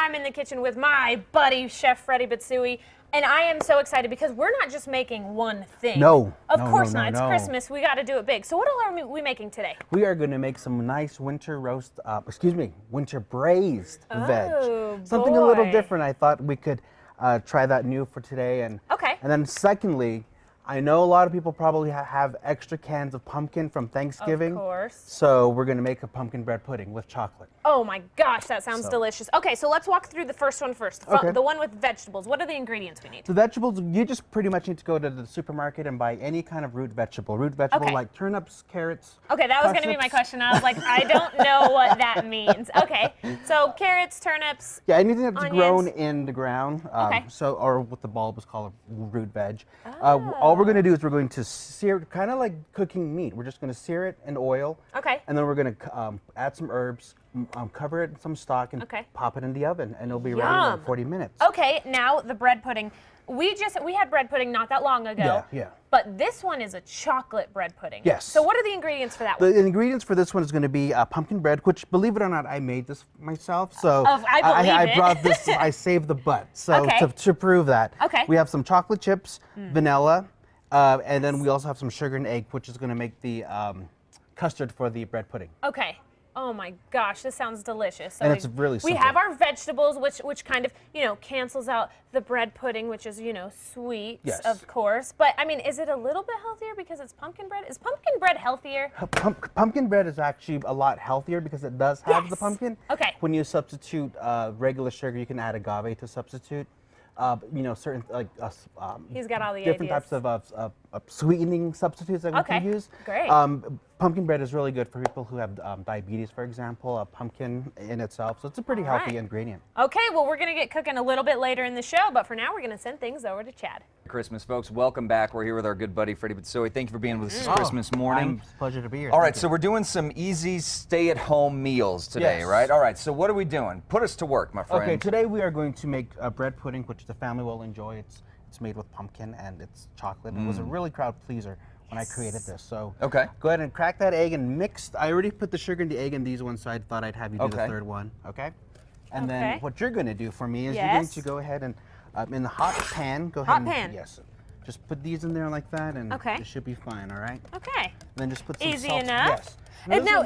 I'm in the kitchen with my buddy, Chef Freddie Bitsoe, and I am so excited because we're not just making one thing. Of course not. It's Christmas. We got to do it big. So what are we making today? We are going to make some nice winter winter braised veg. Something a little different. I thought we could try that new for today. And then secondly, I know a lot of people probably have extra cans of pumpkin from Thanksgiving. Of course. So we're going to make a pumpkin bread pudding with chocolate. Oh my gosh, that sounds delicious. Okay, so let's walk through the first one first. The one with vegetables. What are the ingredients we need? The vegetables, you just pretty much need to go to the supermarket and buy any kind of root vegetable. Root vegetable like turnips, carrots. Okay, that was going to be my question. I was like, I don't know what that means. Okay, so carrots, turnips, yeah, anything that's onions. grown in the ground. Or what the bulb is called a root veg. All we're going to do is we're going to sear it, kind of like cooking meat. We're just going to sear it in oil. Okay. And then we're going to add some herbs, cover it in some stock, and pop it in the oven, and it'll be ready in 40 minutes. Okay, now the bread pudding. We had bread pudding not that long ago. Yeah. But this one is a chocolate bread pudding. Yes. So what are the ingredients for that one? The ingredients for this one is going to be pumpkin bread, which, believe it or not, I made this myself. So I brought this. I saved the butt. So to prove that, we have some chocolate chips, vanilla, and then we also have some sugar and egg, which is going to make the custard for the bread pudding. Okay. Oh my gosh, this sounds delicious. So and it's really simple. We have our vegetables, which kind of, cancels out the bread pudding, which is, sweet, of course. But, I mean, is it a little bit healthier because it's pumpkin bread? Is pumpkin bread healthier? Pumpkin bread is actually a lot healthier because it does have the pumpkin. Okay. When you substitute regular sugar, you can add agave to substitute. Certain he's got all the different ideas. types of sweetening substitutes that we can use. Great. Pumpkin bread is really good for people who have diabetes, for example. Pumpkin in itself, so it's a pretty healthy ingredient. Okay, well, we're going to get cooking a little bit later in the show, but for now, we're going to send things over to Chad. Christmas, folks. Welcome back. We're here with our good buddy, Freddie Bitsoe. Thank you for being with us this Christmas morning. It's a pleasure to be here. All right, so we're doing some easy stay-at-home meals today, right? All right, so what are we doing? Put us to work, my friend. Okay, today we are going to make a bread pudding, which the family will enjoy. It's made with pumpkin and it's chocolate. It was a really crowd pleaser when I created this. So go ahead and crack that egg and mix. I already put the sugar and the egg in these ones, so I thought I'd have you do the third one. Okay. And then what you're going to do for me is you're going to go ahead and in the hot pan, yes. Just put these in there like that, and it should be fine. All right. Okay. And then just put some easy salt. enough. Yes. And now,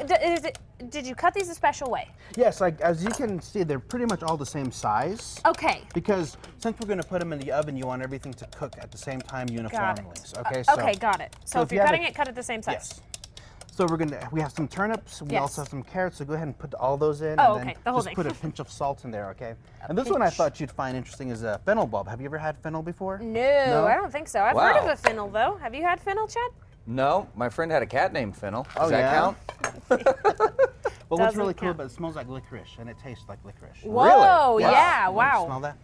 did you cut these a special way? Yes, as you can see, they're pretty much all the same size. Okay. Because since we're going to put them in the oven, you want everything to cook at the same time uniformly. Okay. Okay, got it. So if you're cutting it, cut it the same size. Yes. So we have some turnips. We also have some carrots. So go ahead and put all those in. Oh, and okay. then The whole just thing. put a pinch of salt in there. Okay. And this one I thought you'd find interesting is a fennel bulb. Have you ever had fennel before? No, I don't think so. I've heard of a fennel though. Have you had fennel, Chad? No, my friend had a cat named Fennel. Does that count? Well, what's really cool, but it smells like licorice and it tastes like licorice. Whoa, really? yeah, You wow. smell that?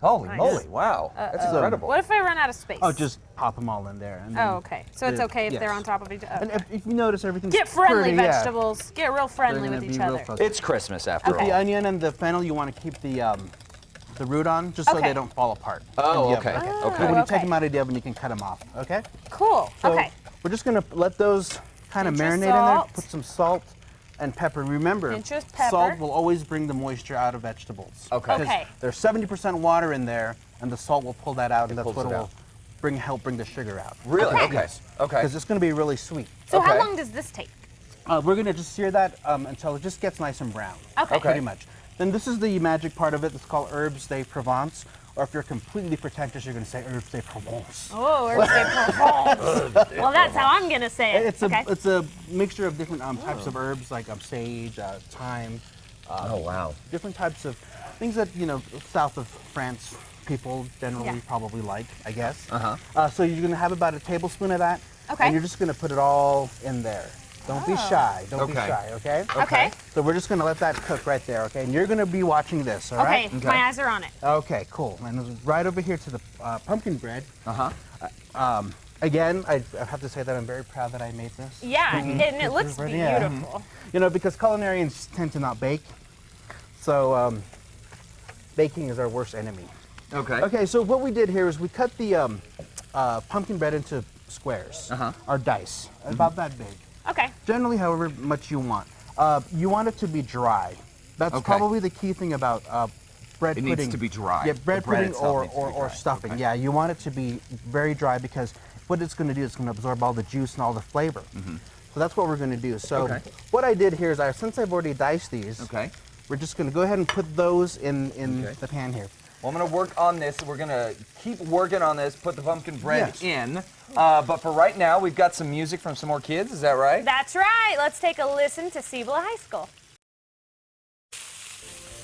Holy moly, wow. That's incredible. What if I run out of space? Oh, just pop them all in there. And then okay. So it's okay if they're on top of each other. And if you notice, everything's Get friendly pretty, vegetables. Get real friendly They're with gonna each be real other. fuzzy. It's Christmas after all. The onion and the fennel, you want to keep the root on, just so they don't fall apart. Oh, okay. But when you take them out of the oven, you can cut them off. Okay. Cool. So we're just gonna let those kind of marinate in there. Put some salt and pepper. Remember, salt will always bring the moisture out of vegetables. Okay. There's 70% water in there, and the salt will pull that out, and that's what will help bring the sugar out. Really? Okay. Because it's going to be really sweet. So how long does this take? We're going to just sear that until it just gets nice and brown. Okay. Pretty much. Then this is the magic part of it. It's called herbes de Provence. Or if you're completely pretentious, you're going to say herbes de Provence. Oh, herbes de Provence. Well, that's how I'm going to say it. It's a mixture of different types of herbs, like sage, thyme. Oh, wow. Different types of things that, south of France people generally probably like, I guess. So you're going to have about a tablespoon of that. And you're just going to put it all in there. Don't be shy. Don't be shy, okay? Okay. So we're just going to let that cook right there, okay? And you're going to be watching this, all right? Okay, my eyes are on it. Okay, cool. And right over here to the pumpkin bread. Again, I have to say that I'm very proud that I made this. Yeah, and it looks beautiful. Because culinarians tend to not bake. So baking is our worst enemy. Okay, so what we did here is we cut the pumpkin bread into squares, or dice, about that big. Okay. Generally, however much you want. You want it to be dry. That's probably the key thing about bread pudding. It needs to be dry. Yeah, bread pudding or dry. stuffing. Okay. Yeah, you want it to be very dry because what it's going to do is going to absorb all the juice and all the flavor. So that's what we're going to do. So what I did here is, since I've already diced these, we're just going to go ahead and put those in the pan here. Well, I'm going to work on this. We're going to keep working on this, put the pumpkin bread in. But for right now, we've got some music from some more kids. Is that right? That's right. Let's take a listen to Cibola High School.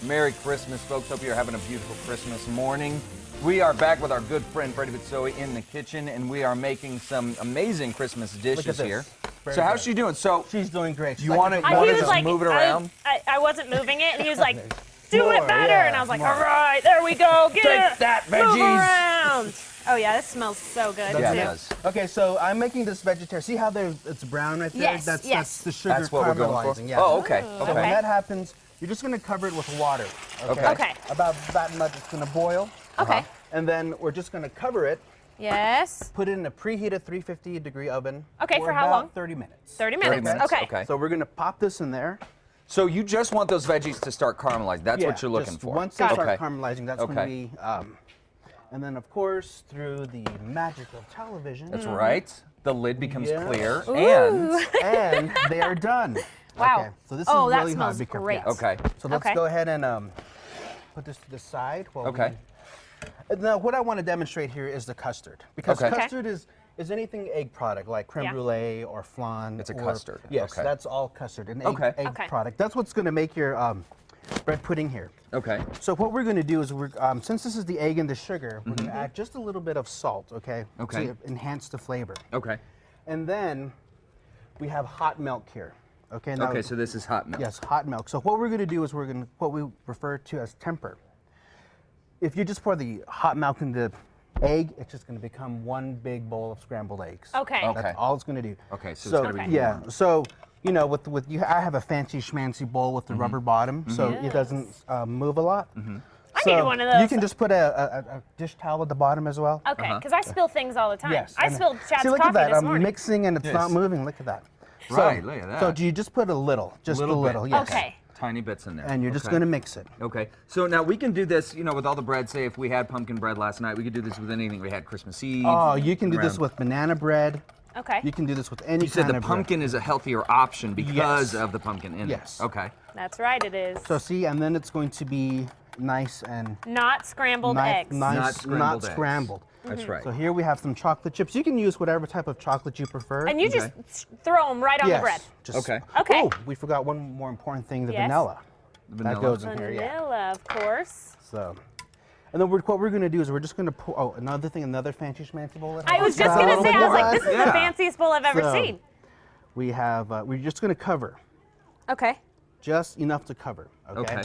Merry Christmas, folks. Hope you're having a beautiful Christmas morning. We are back with our good friend Freddie Bitsoe in the kitchen, and we are making some amazing Christmas dishes here. So how's she doing? So she's doing great. You want to just move it around? I wasn't moving it, and he was like, do it better. And I was like, all right, there we go. Get Take it. that, veggies. Move around. Oh, yeah, this smells so good. Yeah, too. it does. Okay, so I'm making this vegetarian. See how it's brown right there? Yes, That's the sugar That's what we're going for? caramelizing. Yeah. Oh, okay. So when that happens, you're just going to cover it with water. Okay. About that much. It's going to boil. Okay. And then we're just going to cover it. Yes. Put it in a preheated 350-degree oven. Okay, for how about long? 30 minutes. 30 minutes. Okay. So we're going to pop this in there. So you just want those veggies to start caramelizing. That's what you're looking for. Once they start caramelizing, that's when we... and then, of course, through the magic of television... That's right. The lid becomes clear, and they are done. Wow. Okay, so this is really hot. Smells great. Okay. So let's go ahead and put this to the side. Now, what I want to demonstrate here is the custard, because custard is anything egg product, like creme brulee or flan. It's a custard. Yes, that's all custard, an egg product. That's what's going to make your bread pudding here. Okay. So what we're going to do is, since this is the egg and the sugar, we're going to add just a little bit of salt, to enhance the flavor. Okay. And then we have hot milk here. Okay. Now, so this is hot milk. Yes, hot milk. So what we're going to do is what we refer to as temper. If you just pour the hot milk in the egg, it's just going to become one big bowl of scrambled eggs. Okay. That's all it's going to do. Okay, so it's going to be warm. So I have a fancy schmancy bowl with the rubber bottom, so it doesn't move a lot. I need one of those. You can just put a dish towel at the bottom as well. Okay, because I spill things all the time. Yes. I spilled Chad's See, look coffee at that. this I'm morning. mixing and it's not moving. Look at that. Right, look at that. So you just put a little, just a little, yes. Okay. Tiny bits in there. And you're just going to mix it. Okay. So now we can do this, with all the bread. Say if we had pumpkin bread last night, we could do this with anything. We had Christmas Eve. Oh, you can do this with banana bread. Okay. You can do this with any You said kind the of pumpkin is a healthier option because of the pumpkin in it. Okay. That's right, it is. So see, and then it's going to be nice and... Not scrambled eggs. Not scrambled. That's right. So here we have some chocolate chips. You can use whatever type of chocolate you prefer. And you just throw them right on the bread. Okay. Okay. Oh, we forgot one more important thing, the vanilla. Vanilla. That goes in here, Vanilla, of course. So, and then what we're going to do is we're just going to pour, another fancy schmancy bowl. I was just going to say, I was like, this is the fanciest bowl I've ever seen. We have, we're just going to cover. Okay. Just enough to cover, okay?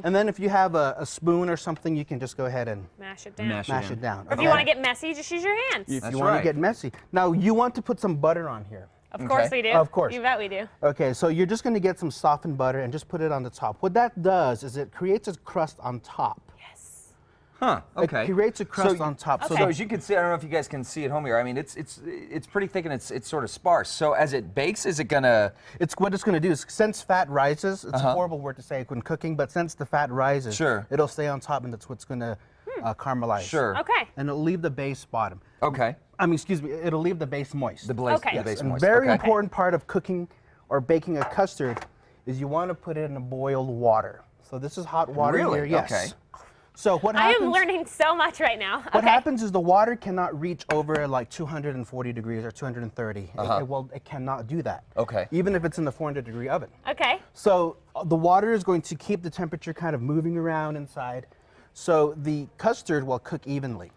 And then if you have a spoon or something, you can just go ahead and mash it down. Mash it down. Or if you want to get messy, just use your hands. If you want to get messy. Now, you want to put some butter on here. Of course we do. Of course. You bet we do. Okay, so you're just going to get some softened butter and just put it on the top. What that does is it creates a crust on top. Yes. Huh. Okay. It creates a crust on top. So as you can see, I don't know if you guys can see at home here. I mean, it's pretty thick and it's sort of sparse. So as it bakes, is it gonna? What it's gonna do is, since fat rises, it's a horrible word to say when cooking, but since the fat rises, it'll stay on top, and that's what's gonna caramelize. Sure. Okay. And it'll leave the base bottom. Okay. I mean, excuse me, it'll leave the base moist. The base And moist. very important part of cooking or baking a custard is you want to put it in a boiled water. So this is hot water here. Yes. Okay. So what happens? I am learning so much right now. What happens is the water cannot reach over like 240 degrees or 230. It cannot do that. Okay. Even if it's in the 400-degree oven. Okay. So the water is going to keep the temperature kind of moving around inside. So the custard will cook evenly.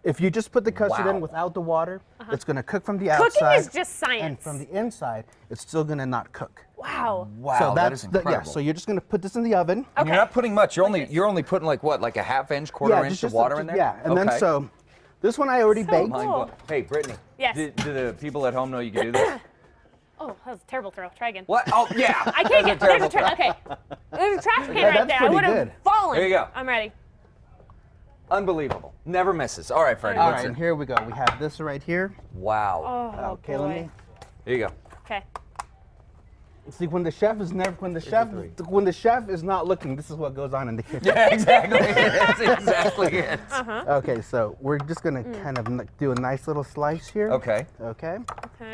If you just put the custard in without the water, it's going to cook from the outside. Cooking is just science. And from the inside, it's still going to not cook. Wow. Wow, So that is incredible. so you're just going to put this in the oven. And you're not putting much. You're only putting like a half-inch, quarter-inch of water in there. Yeah, and then so this one I already baked. Cool. Hey, Brittany. Yes. Do the people at home know you can do this? Oh, that was a terrible throw. Try again. What? Oh, yeah. I can't get. There's a trash. Okay. There's a trash can right there. I would have fallen. There you go. I'm ready. Unbelievable. Never misses. All right, Freddie. All right, and here we go. We have this right here. Wow. Oh, Okay, boy. let me. Here you go. Okay. See, when the chef is not looking, this is what goes on in the kitchen. Yeah, exactly. That's exactly it. Okay, so we're just gonna kind of do a nice little slice here. Okay. Okay.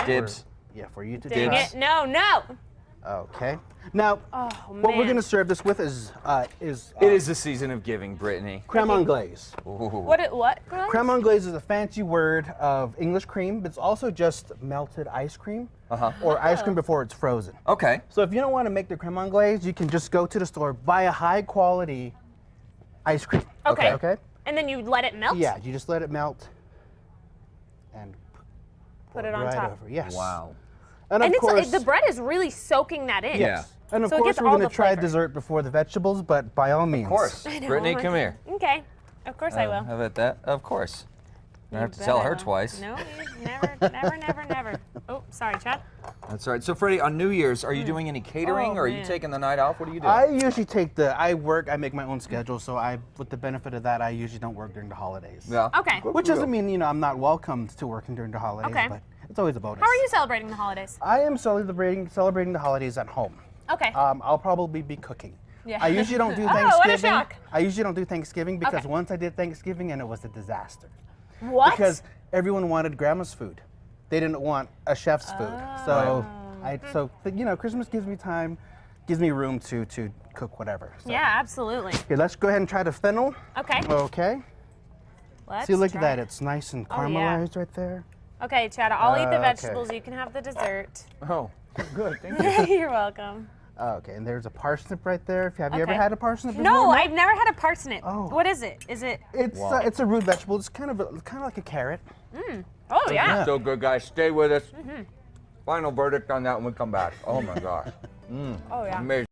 Dibs. Yeah, for you to Dang try. it! No. Okay. Now, what we're gonna serve this with is It is the season of giving, Brittany. creme anglaise. Ooh. What? Creme anglaise is a fancy word of English cream, but it's also just melted ice cream or ice cream before it's frozen. Okay. So if you don't want to make the creme anglaise, you can just go to the store, buy a high quality ice cream. Okay. Okay. And then you let it melt? Yeah, you just let it melt and Put it on right top. over. Yes. Wow. And of And course, the bread is really soaking that in. Yeah. And of So it course, gets we're all going to the try flavor. dessert before the vegetables, but by all means. Of course. I know, Brittany, oh my come God. here. Okay. Of course I will. How about that? Of course. I have to Bet tell I her will. twice. No, never. Oh, sorry, Chad. That's right. So, Freddie, on New Year's, are you doing any catering, Oh, or are you man. taking the night off? What do you do? I usually I make my own schedule, so with the benefit of that, I usually don't work during the holidays. Yeah. Okay. Which doesn't mean, I'm not welcomed to working during the holidays, Okay. but it's always a bonus. How are you celebrating the holidays? I am celebrating the holidays at home. Okay. I'll probably be cooking. Yeah. I usually don't do Oh, Thanksgiving. what a shock. I usually don't do Thanksgiving because Okay. once I did Thanksgiving and it was a disaster. What? Because everyone wanted grandma's food. They didn't want a chef's food. So Christmas gives me time, gives me room to cook whatever. So. Yeah, absolutely. Okay, let's go ahead and try the fennel. Okay. Okay. Let's See, look try at that. it. It's nice and Oh, yeah. caramelized right there. Okay, Chad, I'll eat the Okay. vegetables. You can have the dessert. Oh, good. Thank you. You're welcome. Okay, and there's a parsnip right there. Have you ever Okay. had a parsnip before? No, I've never had a parsnip. Oh. What is it? Is it? It's a root vegetable. It's kind of like a carrot. Oh, yeah. So good, guys. Stay with us. Final verdict on that when we come back. Oh, my gosh. Oh, yeah. Amazing.